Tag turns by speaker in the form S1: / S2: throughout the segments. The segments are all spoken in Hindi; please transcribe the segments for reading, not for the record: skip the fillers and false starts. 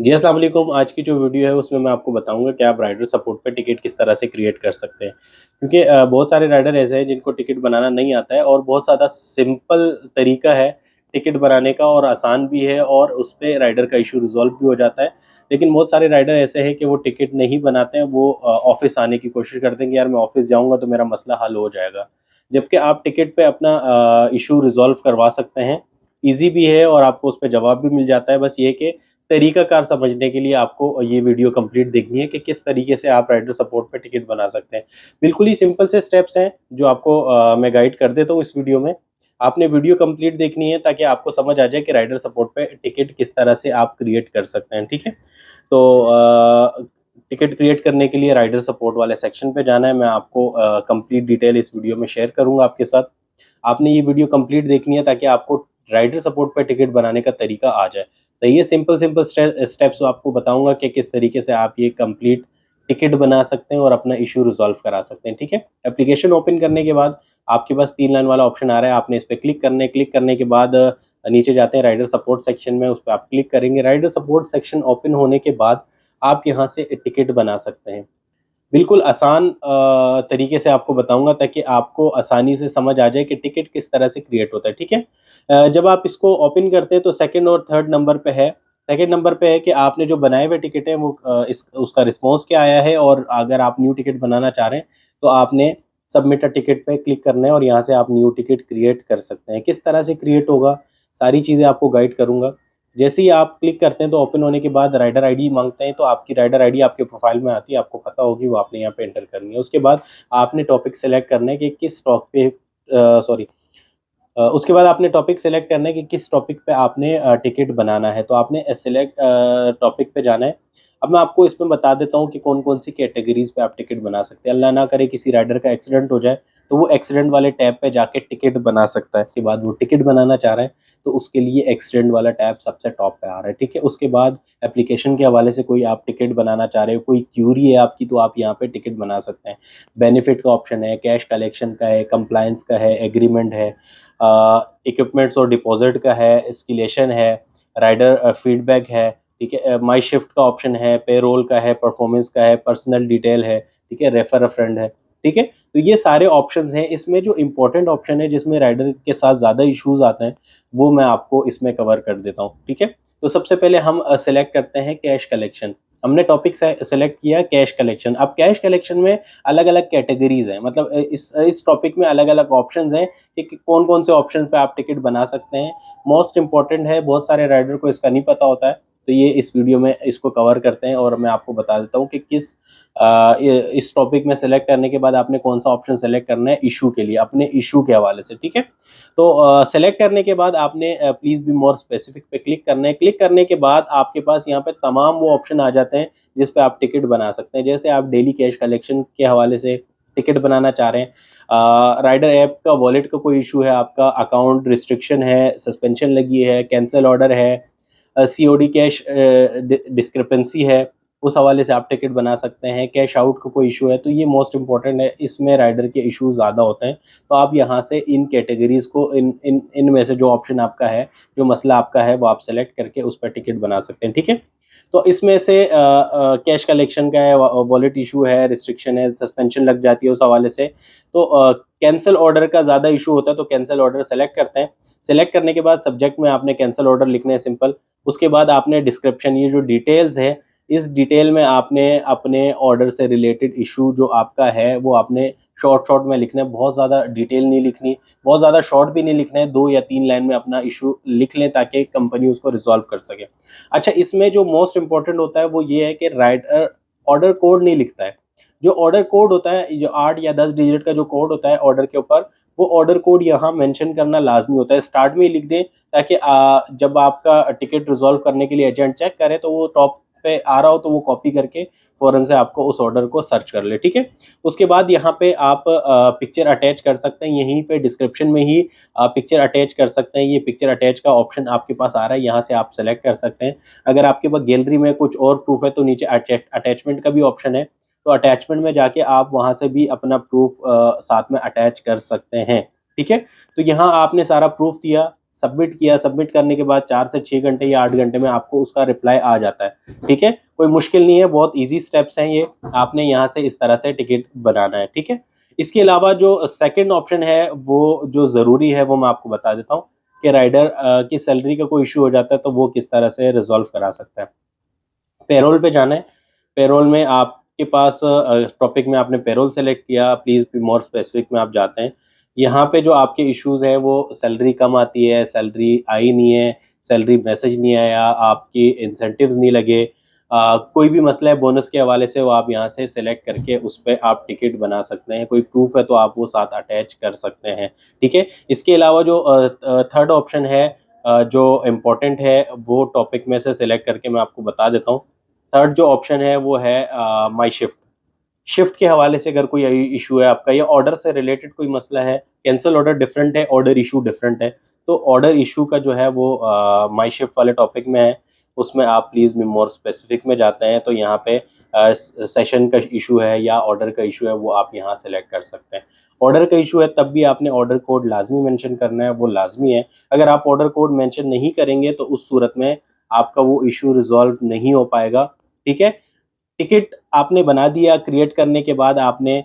S1: जी, अस्सलाम वालेकुम। आज की जो वीडियो है उसमें मैं आपको बताऊँगा कि आप राइडर सपोर्ट पे टिकट किस तरह से क्रिएट कर सकते हैं। क्योंकि बहुत सारे राइडर ऐसे हैं जिनको टिकट बनाना नहीं आता है और बहुत ज़्यादा सिंपल तरीका है टिकट बनाने का और आसान भी है और उसपे राइडर का इश्यू रिज़ॉल्व भी हो जाता है। लेकिन बहुत सारे राइडर ऐसे हैं कि वो टिकट नहीं बनाते हैं, वो ऑफ़िस आने की कोशिश करते हैं कि यार मैं ऑफ़िस जाऊँगा तो मेरा मसला हल हो जाएगा। जबकि आप टिकट पे अपना इश्यू रिज़ॉल्व करवा सकते हैं। ईज़ी भी है और आपको उसपे जवाब भी मिल जाता है। बस ये कि तरीकाकार समझने के लिए आपको ये वीडियो कंप्लीट देखनी है कि किस तरीके से आप राइडर सपोर्ट पे टिकट बना सकते हैं। बिल्कुल ही सिंपल से स्टेप्स हैं जो आपको मैं गाइड कर देता हूँ इस वीडियो में। आपने वीडियो कंप्लीट देखनी है ताकि आपको समझ आ जाए कि राइडर सपोर्ट पे टिकट किस तरह से आप क्रिएट कर सकते हैं, ठीक है? तो टिकट क्रिएट करने के लिए राइडर सपोर्ट वाले सेक्शन पे जाना है। मैं आपको कंप्लीट डिटेल इस वीडियो में शेयर करूँगा आपके साथ। आपने ये वीडियो कंप्लीट देखनी है ताकि आपको राइडर सपोर्ट पे टिकट बनाने का तरीका आ जाए। सही है, सिंपल स्टेप्स आपको बताऊँगा कि किस तरीके से आप ये कंप्लीट टिकट बना सकते हैं और अपना इश्यू रिज़ॉल्व करा सकते हैं, ठीक है? एप्लीकेशन ओपन करने के बाद आपके पास 3 लाइन वाला ऑप्शन आ रहा है, आपने इस पे क्लिक करना है। क्लिक करने के बाद नीचे जाते हैं राइडर सपोर्ट सेक्शन में, उस पे आप क्लिक करेंगे। राइडर सपोर्ट सेक्शन ओपन होने के बाद आप यहाँ से टिकट बना सकते हैं। बिल्कुल आसान तरीके से आपको बताऊँगा ताकि आपको आसानी से समझ आ जाए कि टिकट किस तरह से क्रिएट होता है, ठीक है? जब आप इसको ओपन करते हैं तो सेकंड और थर्ड नंबर पे है। सेकंड नंबर पे है कि आपने जो बनाए हुए टिकट हैं वो इस उसका रिस्पॉन्स क्या आया है और अगर आप न्यू टिकट बनाना चाह रहे हैं, तो आपने सबमिट अ टिकट पे क्लिक करना है और यहाँ से आप न्यू टिकट क्रिएट कर सकते हैं। किस तरह से क्रिएट होगा, सारी चीज़ें आपको गाइड करूँगा। जैसे ही आप क्लिक करते हैं तो ओपन होने के बाद राइडर आईडी माँगते हैं, तो आपकी राइडर आईडी आपके प्रोफ़ाइल में आती है, आपको पता होगी वो आपने यहाँ पे एंटर करनी है। उसके बाद आपने टॉपिक सेलेक्ट करना है कि किस टॉप पे उसके बाद आपने टॉपिक सेलेक्ट करना है कि किस टॉपिक पे आपने टिकट बनाना है, तो आपने सेलेक्ट टॉपिक पे जाना है। अब मैं आपको इसमें बता देता हूँ कि कौन-कौन सी कैटेगरीज़ पे आप टिकट बना सकते हैं। अल्लाह ना करे किसी राइडर का एक्सीडेंट हो जाए, तो वो एक्सीडेंट वाले टैब पे जाके टिकट बना सकता है। उसके बाद वो टिकट बनाना चाह रहा है, तो उसके लिए एक्सीडेंट वाला टैब सबसे टॉप पे आ रहा है, ठीक है? उसके बाद एप्लीकेशन के हवाले से कोई आप टिकट बनाना चाह रहे हो, कोई क्यूरी है आपकी, तो आप यहाँ पे टिकट बना सकते हैं। बेनिफिट का ऑप्शन है, कैश कलेक्शन का है, कंप्लायंस का है, एग्रीमेंट है, इक्विपमेंट्स और डिपॉज़िट का है, एस्केलेशन है, राइडर फीडबैक है, ठीक है? माई शिफ्ट का ऑप्शन है, पेरोल का है, परफॉर्मेंस का है, पर्सनल डिटेल है, ठीक है? रेफर अ फ्रेंड है, ठीक है? तो ये सारे ऑप्शंस हैं। इसमें जो इम्पोर्टेंट ऑप्शन है जिसमें राइडर के साथ ज़्यादा इश्यूज़ आते हैं, वो मैं आपको इसमें कवर कर देता हूँ, ठीक है? तो सबसे पहले हम सेलेक्ट करते हैं कैश कलेक्शन। हमने टॉपिक से सेलेक्ट किया कैश कलेक्शन। अब कैश कलेक्शन में अलग-अलग कैटेगरीज़ हैं, मतलब इस टॉपिक में अलग-अलग ऑप्शंस हैं कि कौन-कौन से ऑप्शन पे आप टिकट बना सकते हैं। मोस्ट इम्पोर्टेंट है, बहुत सारे राइडर को इसका नहीं पता होता है, तो ये इस वीडियो में इसको कवर करते हैं और मैं आपको बता देता हूँ कि इस टॉपिक में सेलेक्ट करने के बाद आपने कौन-सा ऑप्शन सेलेक्ट करना है इश्यू के लिए, अपने इश्यू के हवाले से, ठीक है? तो सेलेक्ट करने के बाद आपने प्लीज़ बी मोर स्पेसिफिक पे क्लिक करना है। क्लिक करने के बाद आपके पास यहाँ पे तमाम वो ऑप्शन आ जाते हैं, जिस पे आप टिकट बना सकते हैं। जैसे आप डेली कैश कलेक्शन के हवाले से टिकट बनाना चाह रहे हैं, राइडर ऐप का वॉलेट का कोई इश्यू है, आपका अकाउंट रिस्ट्रिक्शन है, सस्पेंशन लगी है, कैंसल ऑर्डर है, सीओडी कैश डिस्क्रिपेंसी है, उस हवाले से आप टिकट बना सकते हैं। कैश आउट का कोई इश्यू है, तो ये मोस्ट इम्पोर्टेंट है, इसमें राइडर के इश्यूज़ ज़्यादा होते हैं। तो आप यहाँ से इन कैटेगरीज़ को इनमें से जो ऑप्शन आपका है, जो मसला आपका है, वो आप सेलेक्ट करके उस पर टिकट बना सकते हैं, ठीक है? तो इसमें से कैश कलेक्शन का है, वॉलेट इशू है, रिस्ट्रिक्शन है, सस्पेंशन लग जाती है उस हवाले से। तो कैंसल ऑर्डर का ज़्यादा इशू होता है, तो कैंसल ऑर्डर सेलेक्ट करते हैं। सेलेक्ट करने के बाद सब्जेक्ट में आपने कैंसल ऑर्डर लिखना है सिंपल। उसके बाद आपने डिस्क्रिप्शन, ये जो डिटेल्स है, इस डिटेल में आपने अपने ऑर्डर से रिलेटेड इशू जो आपका है, वो आपने शॉर्ट में लिखना है, बहुत ज़्यादा डिटेल नहीं लिखनी, बहुत ज़्यादा शॉर्ट भी नहीं लिखना है, 2 या 3 लाइन में अपना इशू लिख लें ताकि कंपनी उसको रिज़ॉल्व कर सके। अच्छा, इसमें जो मोस्ट इम्पोर्टेंट होता है वो ये है कि राइडर ऑर्डर कोड नहीं लिखता है। जो ऑर्डर कोड होता है, जो 8 या 10 डिजिट का जो कोड होता है ऑर्डर के ऊपर, वो ऑर्डर कोड यहाँ मेंशन करना लाज़मी होता है। स्टार्ट में ही लिख दें ताकि जब आपका टिकट रिज़ॉल्व करने के लिए एजेंट चेक करे तो वो टॉप पे आ रहा हो तो वो कॉपी करके फ़ौरन से आपको उस ऑर्डर को सर्च कर ले, ठीक है? उसके बाद यहाँ पे आप पिक्चर अटैच कर सकते हैं, यहीं पे डिस्क्रिप्शन में ही पिक्चर अटैच कर सकते हैं। ये पिक्चर अटैच का ऑप्शन आपके पास आ रहा है, यहाँ से आप सेलेक्ट कर सकते हैं। अगर आपके पास गैलरी में कुछ और प्रूफ़ है तो नीचे अटैचमेंट का भी ऑप्शन है, तो अटैचमेंट में जाके आप वहाँ से भी अपना प्रूफ़ साथ में अटैच कर सकते हैं, ठीक है? तो यहाँ आपने सारा प्रूफ़ दिया, सबमिट किया, सबमिट करने के बाद 4 से 6 घंटे या 8 घंटे में आपको उसका रिप्लाई आ जाता है, ठीक है। कोई मुश्किल नहीं है, बहुत ईजी स्टेप्स हैं ये, आपने यहाँ से इस तरह से टिकट बनाना है, ठीक है। इसके अलावा जो सेकंड ऑप्शन है वो जो ज़रूरी है वो मैं आपको बता देता हूँ कि राइडर की सैलरी का कोई इशू हो जाता है तो वो किस तरह से रिजॉल्व करा सकता है। पेरोल पे जाना है, पेरोल में आपके पास टॉपिक में आपने पेरोल सेलेक्ट किया, प्लीज़ बी मोर स्पेसिफिक में आप जाते हैं। यहाँ पे जो आपके इश्यूज़ हैं वो सैलरी कम आती है, सैलरी आई नहीं है, सैलरी मैसेज नहीं आया, आपकी इंसेंटिव्स नहीं लगे, कोई भी मसला है बोनस के हवाले से, वो आप यहाँ से सेलेक्ट करके उस पे आप टिकट बना सकते हैं। कोई प्रूफ है तो आप वो साथ अटैच कर सकते हैं, ठीक है। इसके अलावा जो थर्ड ऑप्शन है जो इम्पोर्टेंट है वो टॉपिक में से सिलेक्ट करके मैं आपको बता देता हूँ। थर्ड जो ऑप्शन है वो है माई शिफ्ट। शिफ्ट के हवाले से अगर कोई इशू है आपका या ऑर्डर से रिलेटेड कोई मसला है, कैंसिल ऑर्डर डिफरेंट है, ऑर्डर इशू डिफरेंट है, तो ऑर्डर इशू का जो है वो माई शिफ्ट वाले टॉपिक में है, उसमें आप प्लीज़ बी मोर स्पेसिफिक में जाते हैं तो यहाँ पे सेशन का इशू है या ऑर्डर का इशू है वो आप यहाँ सेलेक्ट कर सकते हैं। ऑर्डर का इशू है तब भी आपने ऑर्डर कोड लाजमी मेंशन करना है, वो लाजमी है। अगर आप ऑर्डर कोड मेंशन नहीं करेंगे तो उस सूरत में आपका वो इशू रिजॉल्व नहीं हो पाएगा, ठीक है। टिकट आपने बना दिया, क्रिएट करने के बाद आपने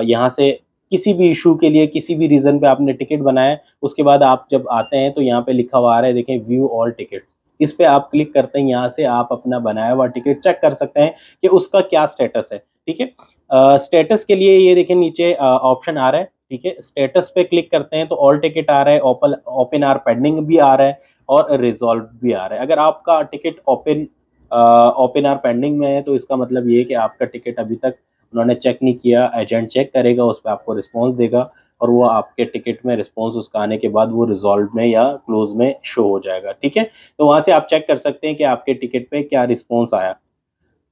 S1: यहाँ से किसी भी इशू के लिए किसी भी रीज़न पे आपने टिकट बनाया, उसके बाद आप जब आते हैं तो यहाँ पे लिखा हुआ आ रहा है, देखें व्यू ऑल टिकट्स, इस पे आप क्लिक करते हैं। यहाँ से आप अपना बनाया हुआ टिकट चेक कर सकते हैं कि उसका क्या स्टेटस है, ठीक है। स्टेटस के लिए ये देखें नीचे ऑप्शन आ रहा है, ठीक है। स्टेटस पे क्लिक करते हैं तो ऑल टिकट आ रहा है, ओपन आर पेंडिंग भी आ रहा है और रिजॉल्व भी आ रहा है। अगर आपका टिकट ओपन आर पेंडिंग में है तो इसका मतलब ये है कि आपका टिकट अभी तक उन्होंने चेक नहीं किया, एजेंट चेक करेगा, उस पर आपको रिस्पॉन्स देगा और वो आपके टिकट में रिस्पॉन्स उसका आने के बाद वो रिजॉल्व में या क्लोज में शो हो जाएगा, ठीक है। तो वहाँ से आप चेक कर सकते हैं कि आपके टिकट पे क्या रिस्पॉन्स आया।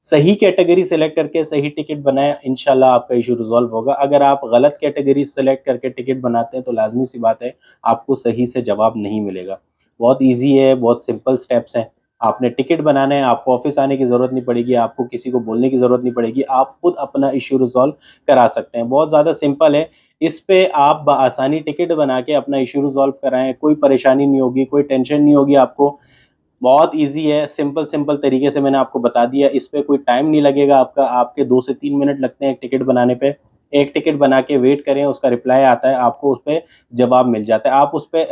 S1: सही कैटेगरी सेलेक्ट करके सही टिकट बनाएं, इंशाल्लाह आपका इशू रिजॉल्व होगा। अगर आप गलत कैटेगरी सेलेक्ट करके टिकट बनाते हैं तो लाजमी सी बात है आपको सही से जवाब नहीं मिलेगा। बहुत ईजी है, बहुत सिंपल स्टेप्स हैं। आपने टिकट बनाना है, आपको ऑफिस आने की ज़रूरत नहीं पड़ेगी, आपको किसी को बोलने की ज़रूरत नहीं पड़ेगी, आप खुद अपना इशू रिजॉल्व करा सकते हैं। बहुत ज़्यादा सिंपल है, इस पे आप बआसानी टिकट बना के अपना इशू रिजॉल्व कराएं, कोई परेशानी नहीं होगी, कोई टेंशन नहीं होगी आपको। बहुत ईज़ी है, सिंपल सिंपल तरीके से मैंने आपको बता दिया। इस पे कोई टाइम नहीं लगेगा आपका, आपके 2 से 3 मिनट लगते हैं एक टिकट बनाने पे। एक टिकट बना के वेट करें, उसका रिप्लाई आता है, आपको उस पे जवाब मिल जाता है। आप उस पे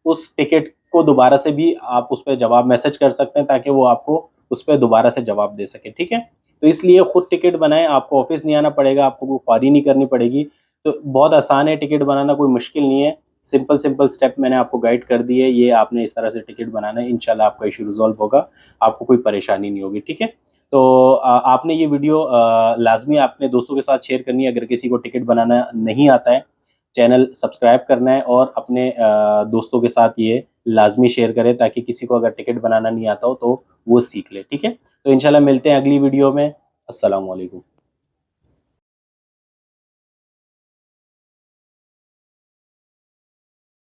S1: उस टिकट को दोबारा से भी आप उस पे जवाब मैसेज कर सकते हैं ताकि वो आपको उस पे दोबारा से जवाब दे सके, ठीक है? तो इसलिए खुद टिकट बनाएँ, आपको ऑफ़िस नहीं आना पड़ेगा, आपको कोई ख्वारी नहीं करनी पड़ेगी। तो बहुत आसान है टिकट बनाना, कोई मुश्किल नहीं है। सिंपल सिंपल स्टेप मैंने आपको गाइड कर दिए, ये आपने इस तरह से टिकट बनाना है, इंशाल्लाह आपका इशू रिजॉल्व होगा, आपको कोई परेशानी नहीं होगी, ठीक है। तो आपने ये वीडियो लाजमी अपने दोस्तों के साथ शेयर करनी है। अगर किसी को टिकट बनाना नहीं आता है, चैनल सब्सक्राइब करना है और अपने दोस्तों के साथ ये लाजमी शेयर करें ताकि किसी को अगर टिकट बनाना नहीं आता हो तो वो सीख ले, ठीक है। तो इंशाल्लाह मिलते हैं अगली वीडियो में। अस्सलाम वालेकुम।